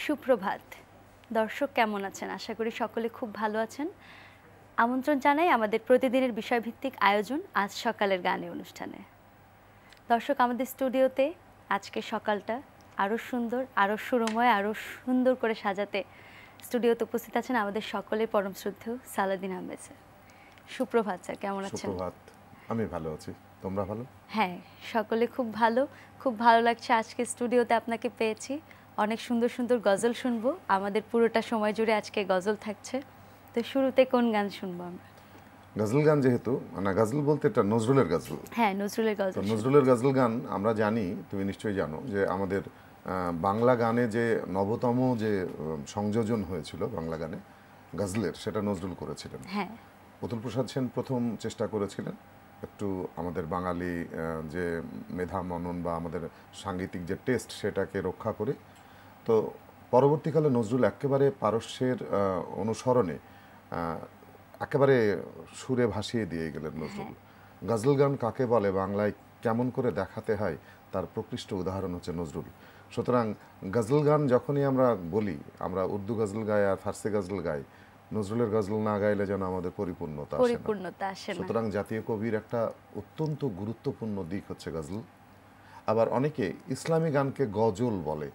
সুপ্রভাত দর্শক, কেমন আছেন? আশা করি সকলে খুব ভালো আছেন। আমন্ত্রণ জানাই আমাদের প্রতিদিনের বিষয়ভিত্তিক আয়োজন আজ সকালের গানে অনুষ্ঠানে। দর্শক, আমাদের স্টুডিওতে আজকে সকালটা আরও সুন্দর, আরও সুরময়, আরও সুন্দর করে সাজাতে স্টুডিওতে উপস্থিত আছেন আমাদের সকলের পরম শ্রদ্ধেয় সালাদিন আহমেদ স্যার। সুপ্রভাত স্যার, কেমন আছেন? সুপ্রভাত। আমি ভালো আছি, তোমরা ভালো? হ্যাঁ, সকলে খুব ভালো। খুব ভালো লাগছে আজকে স্টুডিওতে আপনাকে পেয়েছি। অনেক সুন্দর সুন্দর গজল শুনবো, আমাদের পুরোটা সময় জুড়ে আজকে গজল থাকছে। তো শুরুতে কোন গান শুনবো আমরা? গজল গান, যেহেতু মানে গজল বলতে এটা নজরুলের গজল। হ্যাঁ, নজরুলের গজল। নজরুলের গজল গান আমরা জানি, তুমি নিশ্চয়ই জানো যে আমাদের বাংলা গানে যে নবতম যে সংযোজন হয়েছিল বাংলা গানে গজলের, সেটা নজরুল করেছিলেন। হ্যাঁ, অতুল প্রসাদ সেন প্রথম চেষ্টা করেছিলেন একটু আমাদের বাঙালি যে মেধা মনন বা আমাদের সাংগীতিক যে টেস্ট সেটাকে রক্ষা করে। তো পরবর্তীকালে নজরুল একেবারে পারস্যের অনুসরণে একেবারে সুরে ভাসিয়ে দিয়ে গেলেন নজরুল। গজল গান কাকে বলে, বাংলায় কেমন করে দেখাতে হয়, তার প্রকৃষ্ট উদাহরণ হচ্ছে নজরুল। সুতরাং গজল গান যখনই আমরা বলি, আমরা উর্দু গজল গাই আর ফার্সি গজল গাই, নজরুলের গজল না গাইলে যেন আমাদের পরিপূর্ণতা আসে না। সুতরাং জাতীয় কবির একটা অত্যন্ত গুরুত্বপূর্ণ দিক হচ্ছে গজল। আবার অনেকে ইসলামী গানকে গজল বলে।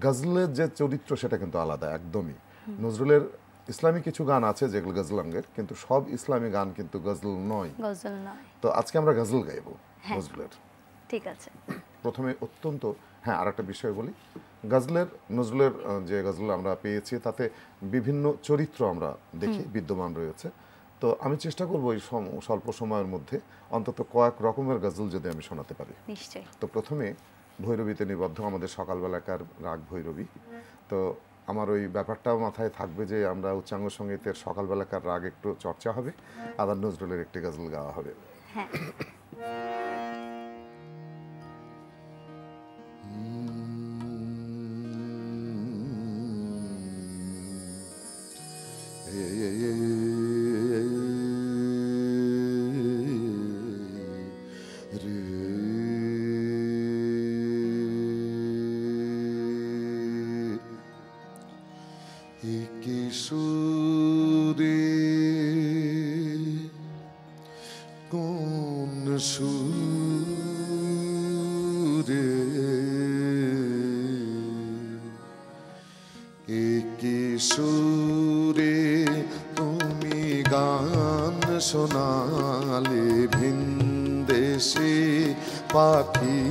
গজলের যে চরিত্র সেটা কিন্তু আলাদা একদমই। নজরুলের ইসলামী কিছু গান আছে যেগুলো গজলাঙ্গের, কিন্তু সব ইসলামী গান কিন্তু গজল নয়। তো আজকে আমরা গজল গাইব নজরুলের। ঠিক আছে। প্রথমে অত্যন্ত আর একটা বিষয় বলি, গজলের নজরুলের যে গজল আমরা পেয়েছি তাতে বিভিন্ন চরিত্র আমরা দেখি বিদ্যমান রয়েছে। তো আমি চেষ্টা করবো এই স্বল্প সময়ের মধ্যে অন্তত কয়েক রকমের গজল যদি আমি শোনাতে পারি। নিশ্চয়ই। তো প্রথমে ভৈরবীতে নিবদ্ধ, আমাদের সকালবেলাকার রাগ ভৈরবী। তো আমার ওই ব্যাপারটাও মাথায় থাকবে যে আমরা উচ্চাঙ্গ সঙ্গীতের সকালবেলাকার রাগ একটু চর্চা হবে, আবার নজরুলের একটি গজল গাওয়া হবে। হ্যাঁ। সুরে কোন সুরে একে সুরে তুমি গান শোনালে ভিনদেশে পাখি,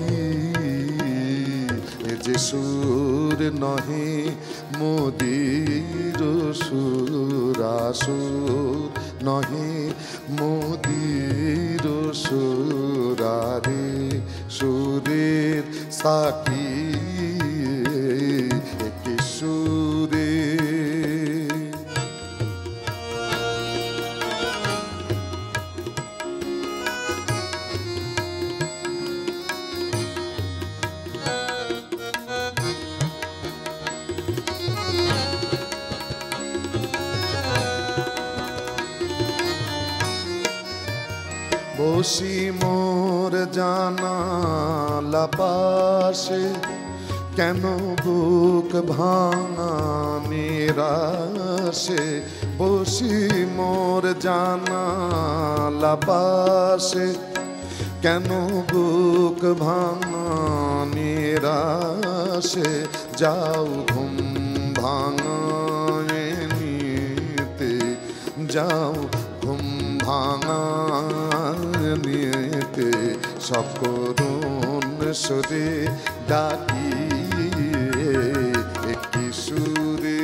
যে সুর নহে মোদির সুর, আসুর নহে মোদির সুরারে সুরের সাকি একে সুরে। বসি মোর জানালা পাশে, কেন বুক ভাঙা নিরাশে। বসি মোর জানালা পাশে, কেন বুক ভাঙা নিরাশে। যাও ঘুম ভাঙায় নিতে, যাও ঘুম ভাঙা নিতে, সকরুণ সুরে ডাকি একটি সুরে।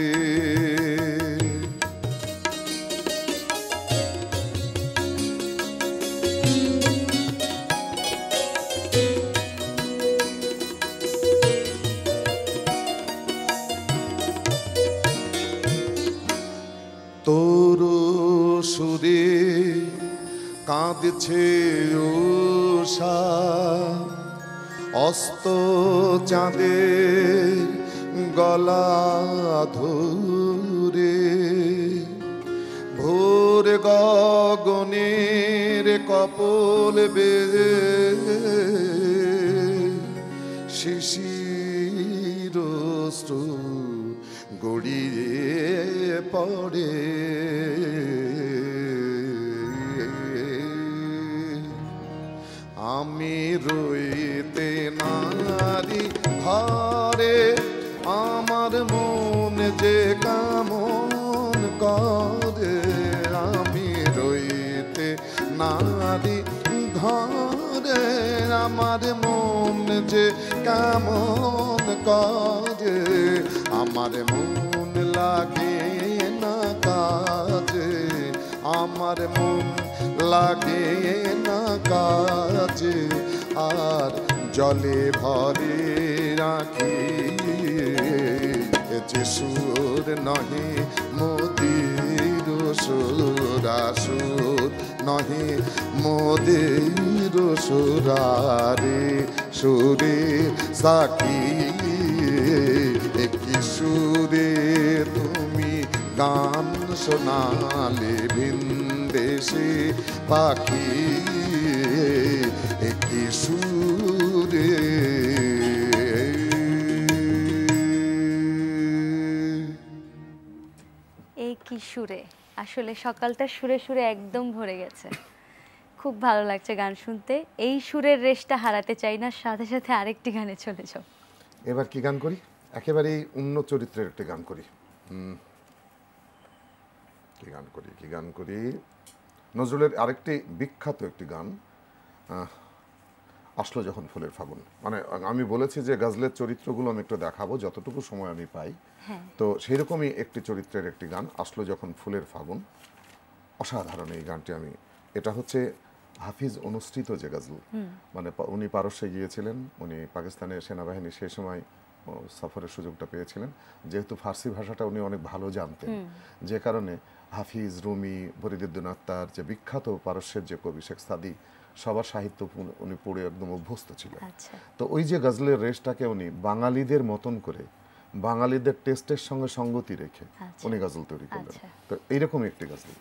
তোর সুরে কাঁদছে উষা, অস্ত চাঁদের গলা ধরে। ভোর গগনের কপল বেয়ে শিশির গড়িয়ে পড়ে আমি রইতে নারী ঘরে আমার মন যে কামন করে আমি রইতে নারী ঘরে আমার মন যে কেমন করে আমার মন লাগে না কাজে আমার মন লাগে না কাজে আর জলে ভরে রাখি যে সুর নহে মোদির সুরাসুর নহে মোদির সুরারে সুরে সাকি একই সুরে তুমি গান শোনালে ভিনদেশে পাখি একই সুরে এই কি সুরে, আসলে সকালটা সুরে সুরে একদম ভরে গেছে। খুব ভালো লাগছে গান শুনতে। এই সুরের রেশটা হারাতে চাই না, সাথে সাথে আরেকটি গানে চলে যাও। এবার কি গান করি? একেবারেই অন্য চরিত্রের একটি গান করি। কি গান করি? নজরুলের আরেকটি বিখ্যাত একটি গান, আসলো যখন ফুলের ফাগুন। মানে আমি বলেছি যে গজলের চরিত্রগুলো আমি একটু দেখাবো যতটুকু সময় আমি পাই। তো সেই রকমই একটি চরিত্রের একটি গান, আসলো যখন ফুলের ফাগুন। অসাধারণ এই গানটি। এটা হচ্ছে হাফিজ অনুষ্ঠিত যে গজল, মানে উনি পারস্যে গিয়েছিলেন, উনি পাকিস্তানের সেনাবাহিনী সেই সময় সফরের সুযোগটা পেয়েছিলেন। যেহেতু ফার্সি ভাষাটা উনি অনেক ভালো জানতেন, যে কারণে হাফিজ, রুমি, ফরিদুদ্দীন আত্তার যে বিখ্যাত পারস্যের যে কবি শেখ সাদি, সবার সাহিত্য উনি পড়ে একদম অভ্যস্ত ছিলেন। তো ওই যে গজলের রেশটাকে উনি বাঙালিদের মতন করে, বাঙালিদের টেস্টের সঙ্গে সঙ্গতি রেখে উনি গজল তৈরি করলেন। তো এইরকম একটি গজল।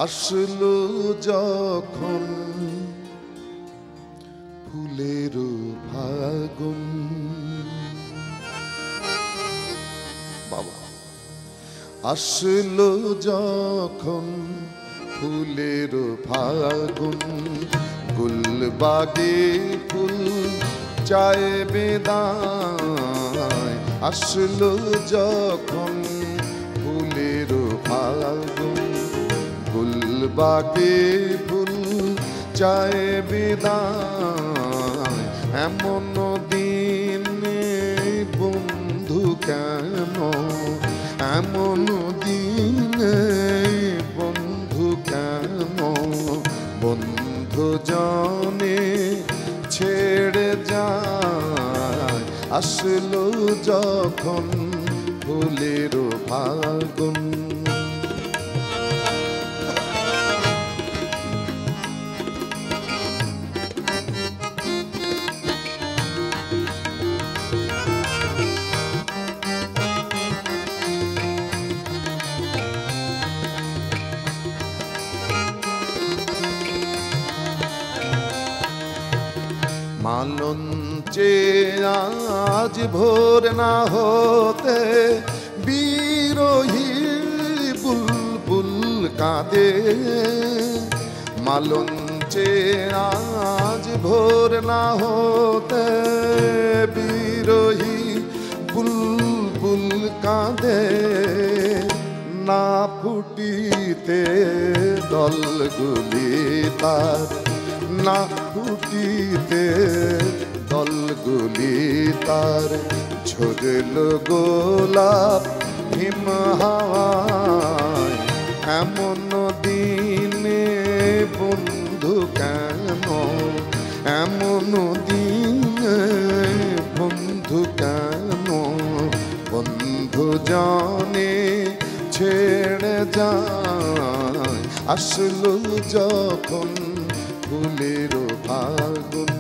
আসলো যখন ফুলের ফাগুন, বাবা আসলো যখন ফুলের ফাগুন, গুলবাগে ফুল চায় বেদায়। আসলো যখন ফুলের ফাগুন, গুলবাগে ফুল চায় বিদায়। এমন দিনে বন্ধু কেন, এমন দিনে বন্ধু কেন, বন্ধু জনে ছেড়ে যায়। আসলো যখন ফুলের ফাগুন। মালঞ্চে আজ ভোর না হতে বিরোহী বুলবুল কাঁদে। মালঞ্চে আজ ভোর না হতে বিরোহী বুলবুল কাঁদে। না ফুটিতে দলগুলি তার, না ফুটিতে দলগুলি তার, ঝরল গোলাপ হিম হাওয়ায়। এমন দিনে বন্ধু কেন, এমন দিনে জানে ছেড়ে যায়, আসলো যখন ফুলের ফাগুন।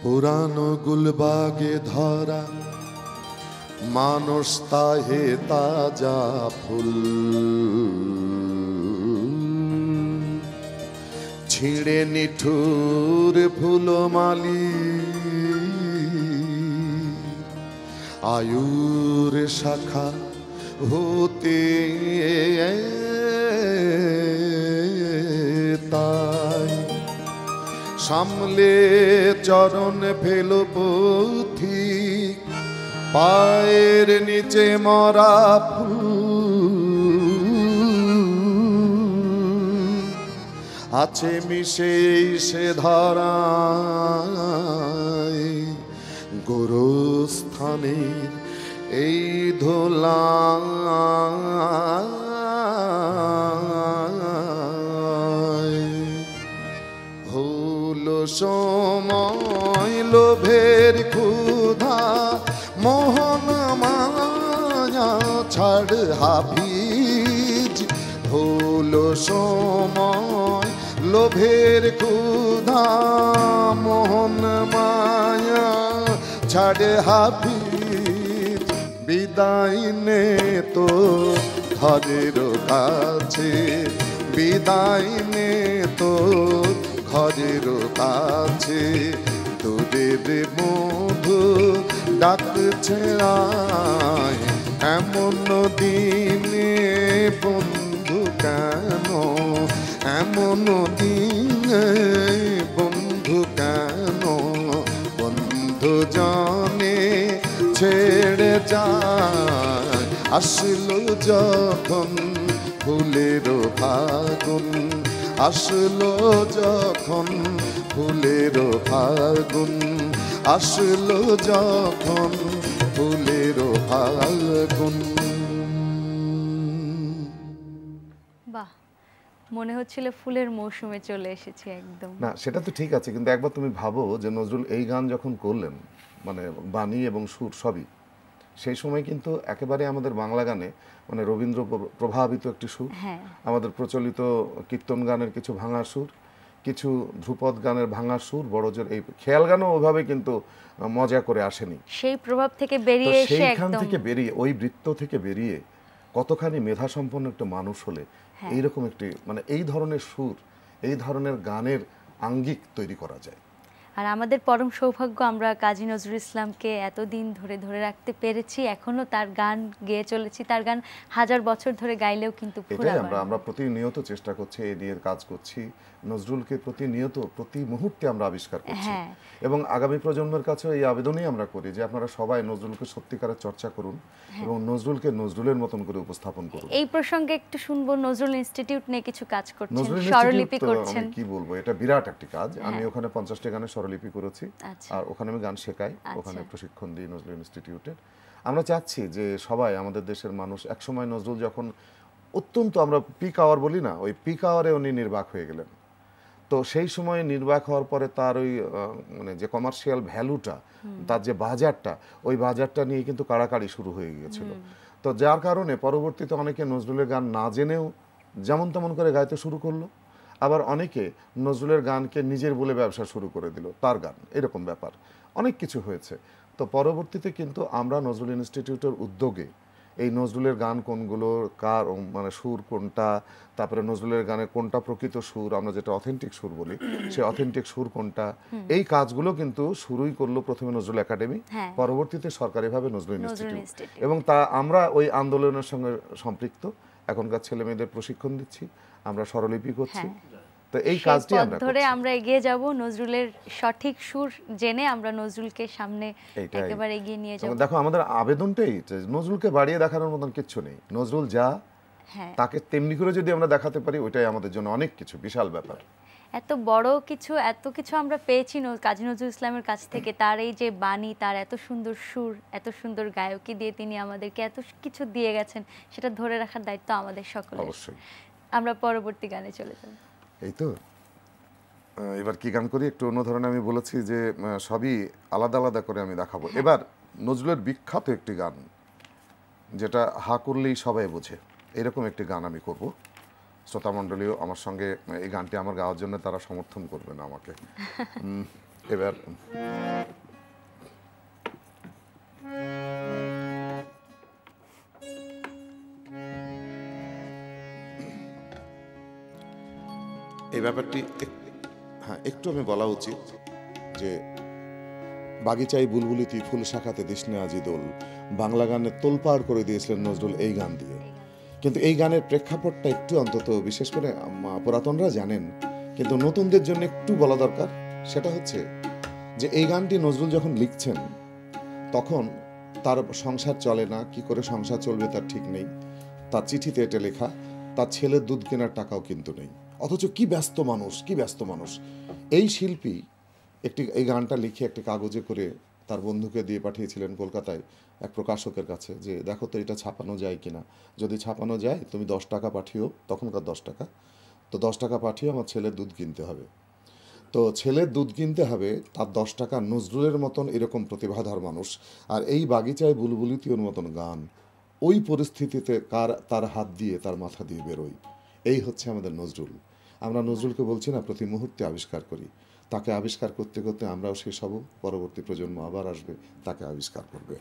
পুরানো গুলবাগে ধরা মানুষ তাহে তাজা ফুল, ছিঁড়ে নিঠুর ফুলমালি আয়ুর শাখা হতে তাই সামলে চরণ ফেল পথিক, পায়ের নিচে মরা ফুল আছে মিশে সে ধরায়, গোরস্থানের এই ধোলা সময় লোভের ক্ষুধা মোহন মায়া ছাড় হাফিজ, হলো সময় লোভের ক্ষুধা মোহন মায়া ছাড় হাফিজ, বিদায় নে তো ঘরের কাছে, বিদায় নে তো ঘরের কাছে, তোদের মধু ডাকছে আয়, এমন দিনে বন্ধু কেন, এমন দিনে বন্ধু কেন, বন্ধু জানে ছেড়ে যায়, আসলো যখন ফুলের ফাগুন, আসলো যখন ফুলের ফাগুন, আসলো যখন ফুলের ফাগুন। বাহ, মনে হচ্ছিল ফুলের মৌসুমে চলে এসেছি একদম। না সেটা তো ঠিক আছে, কিন্তু একবার তুমি ভাবো যে নজরুল এই গান যখন করলেন, মানে বাণী এবং সুর সবই, সেই সময় কিন্তু একেবারে আমাদের বাংলা গানে মানে রবীন্দ্র প্রভাবিত একটি সুর, আমাদের প্রচলিত কীর্তন গানের কিছু ভাঙা সুর, কিছু ধ্রুপদ গানের ভাঙা সুর, বড়জোর এই খেয়াল গানও ওইভাবে কিন্তু মজা করে আসেনি। সেই প্রভাব থেকে বেরিয়ে এসে সেইখান একদম থেকে বেরিয়ে, ওই বৃত্ত থেকে বেরিয়ে কতখানি মেধা সম্পন্ন একটা মানুষ হলে এইরকম একটি মানে এই ধরনের সুর, এই ধরনের গানের আঙ্গিক তৈরি করা যায়। আর আমাদের পরম সৌভাগ্য আমরা কাজী নজরুল ইসলামকে এতদিন ধরে ধরে রাখতে পেরেছি, এখনো তার গান গেয়ে চলেছি, তার গান হাজার বছর ধরে গাইলেও কিন্তু এটাই আমরা প্রতিনিয়ত চেষ্টা করছি, এই নিয়ে কাজ করছি, নজরুলকে প্রতিনিয়ত প্রতি মুহূর্তে আমরা আবিষ্কার করছি। এবং আগামী প্রজন্মের কাছে এই আবেদনই আমরা করি যে আপনারা সবাই নজরুলকে সত্যিকারের চর্চা করুন এবং নজরুলকে নজরুলের মতন করে উপস্থাপন করুন। এই প্রসঙ্গে একটু শুনবো, নজরুল ইনস্টিটিউট নিয়ে কিছু কাজ করছেন, স্বরলিপি করছেন। কি বলবো, এটা বিরাট একটি কাজ। আমি ওখানে 50টি গানের স্বরলিপি করেছি, আর ওখানে আমি গান শেখাই, ওখানে প্রশিক্ষণ দিই নজরুল ইনস্টিটিউটের। আমরা চাচ্ছি যে সবাই আমাদের দেশের মানুষ, একসময় নজরুল যখন অত্যন্ত আমরা পিক আওয়ার বলি না, ওই পিক আওয়ারে উনি নির্বাক হয়ে গেলেন। তো সেই সময় নির্বাক হওয়ার পরে তার ওই মানে যে কমার্শিয়াল ভ্যালুটা, তার যে বাজারটা, ওই বাজারটা নিয়ে কিন্তু কাড়াকাড়ি শুরু হয়ে গিয়েছিল। তো যার কারণে পরবর্তীতে অনেকে নজরুলের গান না জেনেও যেমন তেমন করে গাইতে শুরু করলো, আবার অনেকে নজরুলের গানকে নিজের বলে ব্যবসা শুরু করে দিল, তার গান, এরকম ব্যাপার অনেক কিছু হয়েছে। তো পরবর্তীতে কিন্তু আমরা নজরুল ইনস্টিটিউটের উদ্যোগে এই নজরুলের গান কোনগুলো, কার মানে সুর কোনটা, তারপরে নজরুলের গানের কোনটা প্রকৃত সুর, আমরা যেটা অথেন্টিক সুর বলি, সেই অথেন্টিক সুর কোনটা, এই কাজগুলো কিন্তু শুরুই করলো প্রথমে নজরুল একাডেমি, পরবর্তীতে সরকারিভাবে নজরুল ইনস্টিটিউট। এবং তা আমরা ওই আন্দোলনের সঙ্গে সম্পৃক্ত, এখনকার ছেলে মেয়েদের প্রশিক্ষণ দিচ্ছি, আমরা স্বরলিপি করছি। তো এই কাজটি আমরা ধরে আমরা এগিয়ে যাব, নজরুলের সঠিক সুর জেনে আমরা নজরুলকে সামনে একেবারে এগিয়ে নিয়ে যাব। দেখো আমাদের আবেদনটাই নজরুলকে বাড়িয়ে দেখানোর মতন কিছু নেই, নজরুল যা তাকে তেমনি করে যদি আমরা দেখাতে পারি, ওইটাই আমাদের জন্য অনেক কিছু, বিশাল ব্যাপার। এত বড় কিছু, এত কিছু আমরা পেয়েছি কাজী নজরুল ইসলামের কাছ থেকে। তার এই যে বাণী, তার এত সুন্দর সুর, এত সুন্দর গায়কী দিয়ে তিনি আমাদেরকে এত কিছু দিয়ে গেছেন, সেটা ধরে রাখার দায়িত্ব আমাদের সকলের। অবশ্যই। আমরা পরবর্তী গানে চলে যাব। এই তো এবার কি গান করি, একটু অন্য ধরনের। আমি বলেছি যে সবই আলাদা আলাদা করে আমি দেখাবো। এবার নজরুলের বিখ্যাত একটি গান, যেটা হা করলেই সবাই বোঝে, এরকম একটি গান আমি করব। শ্রোতামণ্ডলীও আমার সঙ্গে এই গানটি আমার গাওয়ার জন্য তারা সমর্থন করবে না আমাকে। এবার এই ব্যাপারটি হ্যাঁ একটু আমি বলা উচিত যে বাগিচায় বুলবুলি তুই ফুল শাখাতে দিসনে আজি দোল, বাংলা গানে তোলপাড় করে দিয়েছিলেন নজরুল এই গান দিয়ে। কিন্তু এই গানের প্রেক্ষাপটটা একটু অন্তত বিশেষ করে পুরাতনরা জানেন, কিন্তু নতুনদের জন্য একটু বলা দরকার। সেটা হচ্ছে যে এই গানটি নজরুল যখন লিখছেন তখন তার সংসার চলে না, কি করে সংসার চলবে তার ঠিক নেই, তার চিঠিতে এটা লেখা, তার ছেলের দুধ কেনার টাকাও কিন্তু নেই, অথচ কি ব্যস্ত মানুষ, কি ব্যস্ত মানুষ। এই শিল্পী এই গানটা লিখে একটি কাগজে করে তার বন্ধুকে দিয়ে পাঠিয়েছিলেন কলকাতায় এক প্রকাশকের কাছে, যে দেখো তো এটা ছাপানো যায় কিনা, যদি ছাপানো যায় তুমি 10 টাকা পাঠিও, তখনকার 10 টাকা, তো 10 টাকা পাঠিয়ে আমার ছেলের দুধ কিনতে হবে। তো ছেলের দুধ কিনতে হবে, তার 10 টাকা নজরুলের মতন এরকম প্রতিভাধর মানুষ, আর এই বাগিচায় বুলবুলিতিওর মতন গান, ওই পরিস্থিতিতে তার হাত দিয়ে তার মাথা দিয়ে বেরোয়। এই হচ্ছে আমাদের নজরুল। আমরা নজরুলকে বলছি না প্রতি মুহূর্তে আবিষ্কার করি, তাকে আবিষ্কার করতে করতে আমরাও শেষ হব, পরবর্তী প্রজন্ম আবার আসবে, তাকে আবিষ্কার করবে।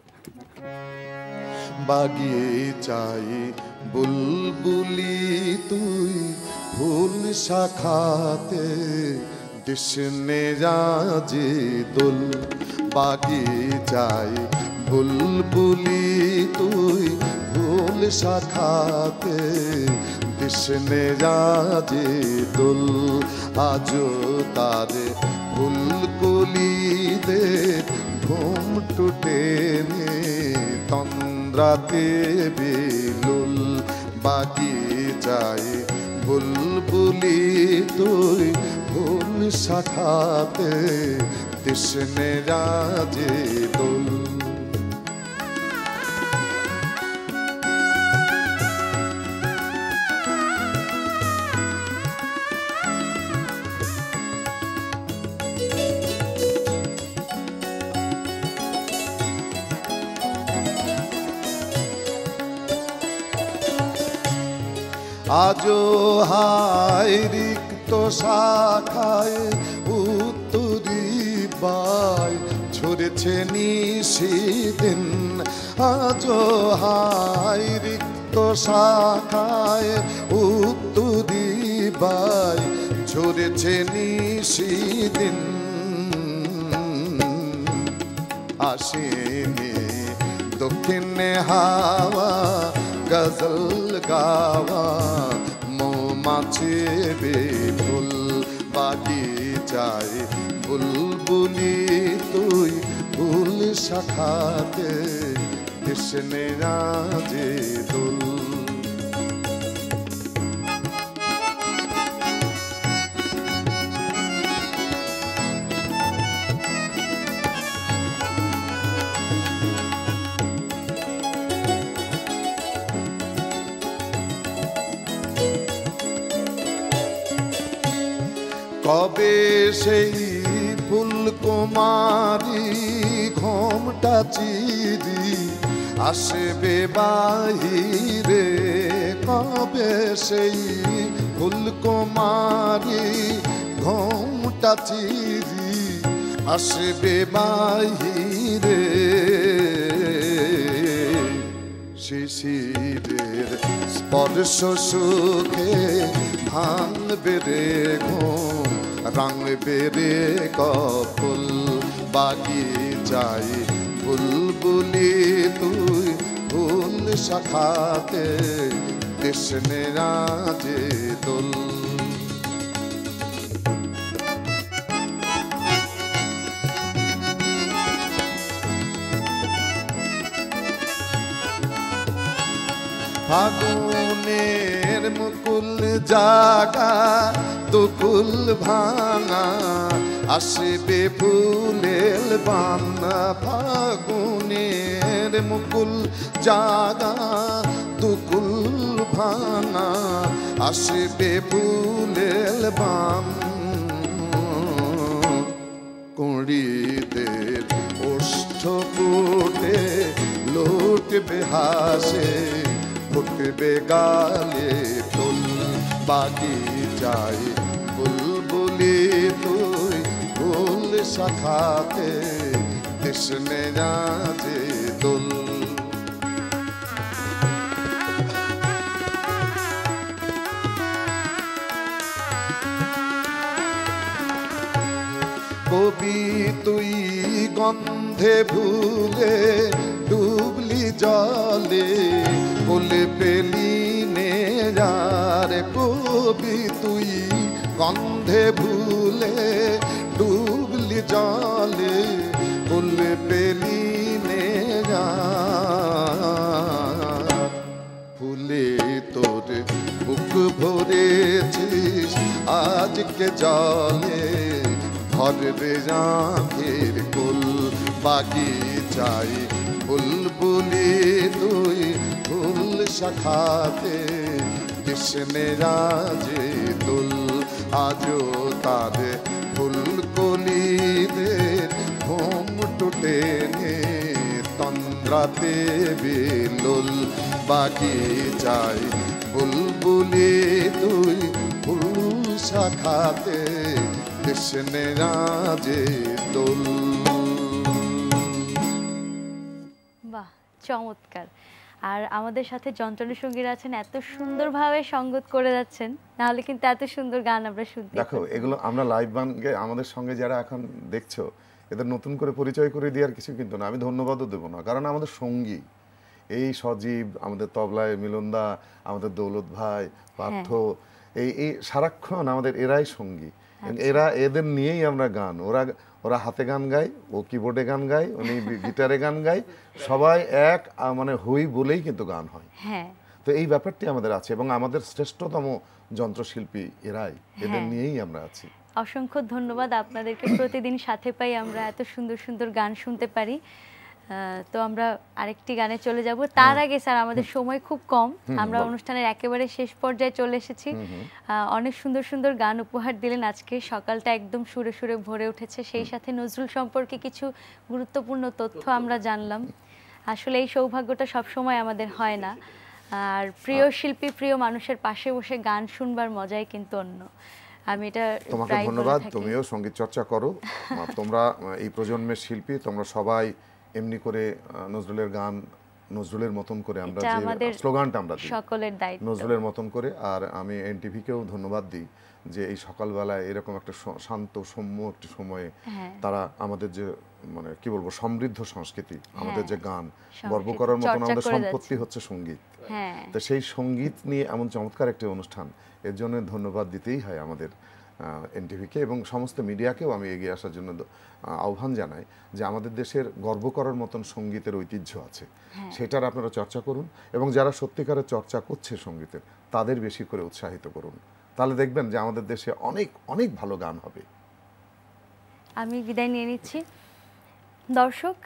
বাগিচায় বুলবুলি তুই ফুল শাখাতে দিসনে রাজি দোল, বাগিচায় বুলবুলি তুই ফুল শাখাতে দিসনে রাজি দোল, আজো তারে ফুলকলিদের ঘুম টুটে নে তন্দ্রাতে বেলুল, বাগিচায় বুলবুলি তুই ফুল শাখাতে দিসনে রাজি দোল। আজো হায় রিক্ত শাখায় উত্তরি বাই ঝরেছে নিশিদিন, আজো হায় রিক্ত শাখায় উত্তরি বাই ঝরেছে নিশিদিন, আসেনি দক্ষিণে হাওয়া গজল গাওয়া মৌমাছি বেফুল, বাগিচায় বুলবুলি তুই ফুল শাখাতে দিসনে রাজি দোল। কবে সেই ফুলকুমারী ঘোমটা চিরি আসবে বাহিরে, কবে সেই ফুলকুমারী ঘোমটা চিরি আসবে বাহিরে, শিশিরের স্পর্শ সুখে ভাঙবে রে ঘুম, রাঙবে রে কফুল, বাগিচায় বুলবুলি তুই ফুল শাখাতে দিসনে রাজি দোল। ফাগুনের মুকুল জাগা দুকুল ভাঙা আসবে ফুলের বান্না ফাগুনের মুকুল জাগা দুকুল ভাঙা আসবে ফুলের বান্না কুড়িদের ওষ্ঠ ফুটে লুটবে হাসে ফুটবে গালে ফুল বাগিচায় বুলবুলি তুই ফুল শাখাতে কৃষ্ণে যাচ্ছে দোল কবি তুই গন্ধে ভুলে ডুবলি জলে কোলে পেলি নে যার কবি তুই গন্ধে ভুলে ডুবলি জলে কোলে পেলি নে যার ফুলে তোর বুক ভরেছিস আজকে জলে ভরবে জাঁকের কুল বাগিচাই বুলবুলি তুই ফুল শাখাতে কৃষ্ণে রাজে দুল আজও তার ফুলকলিদের ঘুম টুটে নে তন্দ্রাতে বেলুল বাগিচাই বুলবুলি তুই ফুল শাখাতে কৃষ্ণে রাজে দোল। বাহ, চমৎকার। আর আমাদের সাথে যন্ত্রণী সঙ্গীরা আছেন, এত সুন্দরভাবে সঙ্গত করে যাচ্ছেন, নাহলে কিন্তু এত সুন্দর গান আমরা শুনতে। দেখো, এগুলো আমরা লাইভ গানকে আমাদের সঙ্গে যারা এখন দেখছো এদের নতুন করে পরিচয় করে দেওয়ার কিছু কিন্তু না, আমি ধন্যবাদও দেবো না, কারণ আমাদের সঙ্গী এই সজীব, আমাদের তবলায় মিলনদা, আমাদের দৌলত ভাই, পার্থ, এই সারাক্ষণ আমাদের এরাই সঙ্গী। এদের নিয়েই আমরা গান, ওরা হাতে গান গায়, ও কিবোর্ডে গান গায়, উনি গিটারে গান গায়, সবাই এক মানে হই বলেই কিন্তু গান হয়। তো এই ব্যাপারটি আমাদের আছে এবং আমাদের শ্রেষ্ঠতম যন্ত্রশিল্পী এরাই, এদের নিয়েই আমরা আছি। অসংখ্য ধন্যবাদ আপনাদেরকে, প্রতিদিন সাথে পাই আমরা, এত সুন্দর সুন্দর গান শুনতে পারি। তো আমরা আরেকটি গানে চলে যাব, তার আগে স্যার আমাদের সময় খুব কম, আমরা অনুষ্ঠানের একেবারে শেষ পর্যায়ে চলে এসেছি। অনেক সুন্দর সুন্দর গান উপহার দিলেন আজকে, সকালটা একদম সুরে সুরে ভরে উঠেছে, সেই সাথে নজরুল সম্পর্কে কিছু গুরুত্বপূর্ণ তথ্য আমরা জানলাম। আসলে এই সৌভাগ্যটা সবসময় আমাদের হয় না, আর প্রিয় শিল্পী, প্রিয় মানুষের পাশে বসে গান শুনবার মজাই কিন্তু অন্য। আমি এটা তোমাকে ধন্যবাদ, তুমিও সঙ্গীত চর্চা করো, তোমরা এই প্রজন্মের শিল্পী, তোমরা সবাই এমনি করে নজরুলের গান নজরুলের মতন করে আমরা যে স্লোগানটা আমরা দিই সকলের দায়িত্ব নজরুলের মতন করে। আর আমি এনটিভিকেও ধন্যবাদ দিই যে এই সকালবেলায় এরকম একটা শান্ত সৌম্য একটি সময়ে তারা আমাদের যে মানে কি বলবো সমৃদ্ধ সংস্কৃতি, আমাদের যে গান গর্ব করার মতন আমাদের সম্পত্তি হচ্ছে সঙ্গীত, তো সেই সঙ্গীত নিয়ে এমন চমৎকার একটি অনুষ্ঠান, এর জন্য ধন্যবাদ দিতেই হয় আমাদের এনটিভিকে এবং সমস্ত মিডিয়াকেও আমি এগিয়ে আসার জন্য আহ্বান জানাই যে আমাদের দেশের গর্ব করার মতন সঙ্গীতের ঐতিহ্য আছে, সেটার আপনারা চর্চা করুন এবং যারা সত্যিকারের চর্চা করছে সঙ্গীতের তাদের বেশি করে উৎসাহিত করুন, তাহলে দেখবেন যে আমাদের দেশে অনেক অনেক ভালো গান হবে। আমি বিদায় নিয়ে নিচ্ছি দর্শক,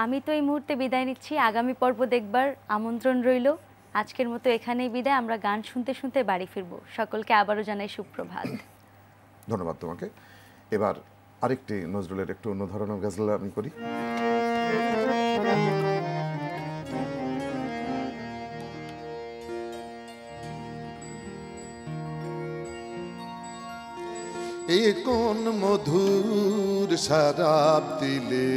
আমি তো এই মুহূর্তে বিদায় নিচ্ছি, আগামী পর্ব দেখবার আমন্ত্রণ রইল। আজকের মতো এখানেই বিদায়, আমরা গান শুনতে শুনতে বাড়ি ফিরবো। সকলকে আবারও জানাই সুপ্রভাত। ধন্যবাদ তোমাকে। এবার আরেকটি নজরুলের একটু অন্য ধরনের গজল আমি করি। এই কোন মধুর শরাব দিলে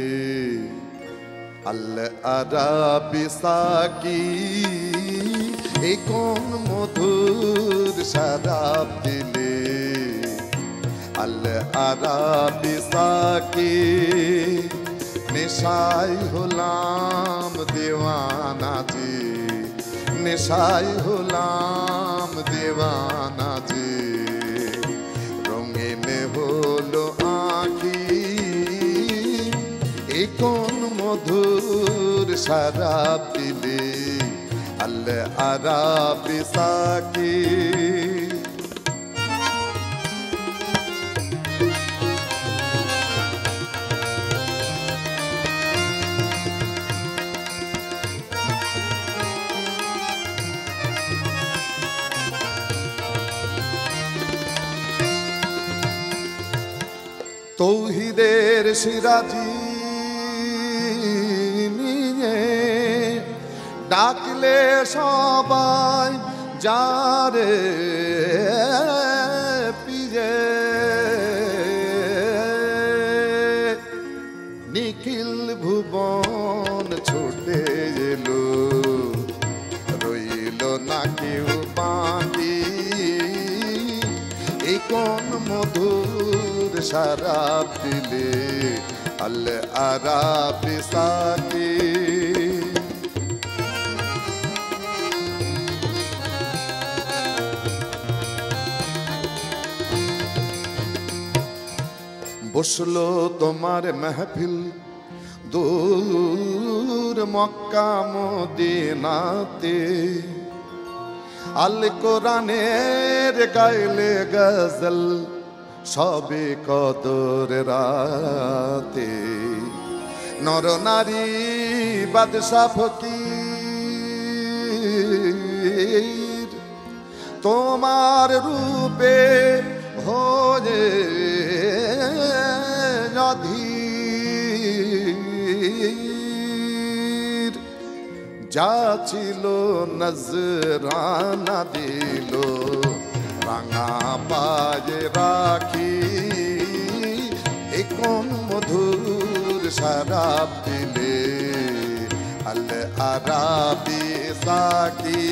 আল্লাহ আরাবি সাকি, এই কোন মধুর শরাব দিলে আল্লাহ আরাবি সাকি, নেশাই হলাম দেওয়ানা জি, নেশাই হলাম দেওয়ানা জি, রঙিন হলো আঁখি, এই কোন মধুর শরাব দিলে আল আরাবি সাকি তৌহিদের সিরাজি নিয়ে ডাকলে সবাই যারে পিরে নিখিল ভুবন ছুটে এলো রইল না কেউ বাকি এই কোন মধুর শরাব দিলে আল আরাবি সাকি বসলো তোমার মেহফিল দূর মক্কা মদিনাতে আল কোরআনের গাইলে গজল সবে কদর রাতে নর নারী বাদশা ফকির তোমার রূপে হয়ে অধীর যা ছিল নজরানা দিল রাঙা পায়ে রাখি কোন মধুর শরাব দিলে আল আরাবি সাকি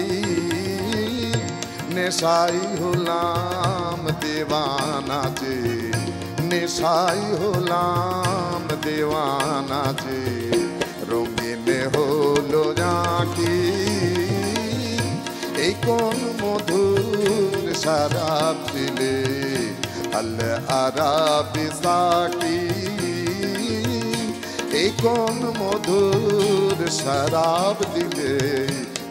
নেশাই হলাম দেওয়ানা যে নেশাই হলাম দেওয়ানা যে রঙিন হলো আঁখি এই কোন মধুর শরাব দিলে আল আরাবি সাকি এই কোন মধুর শরাব দিলে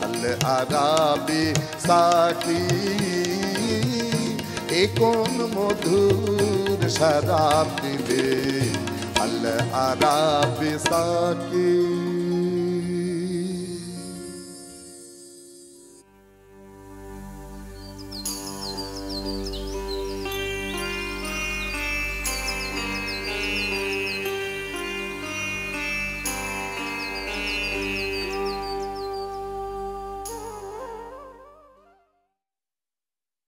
আল আরাবি সাকি এই কোন মধুর শরাব দিলে আল আরাবি সাকি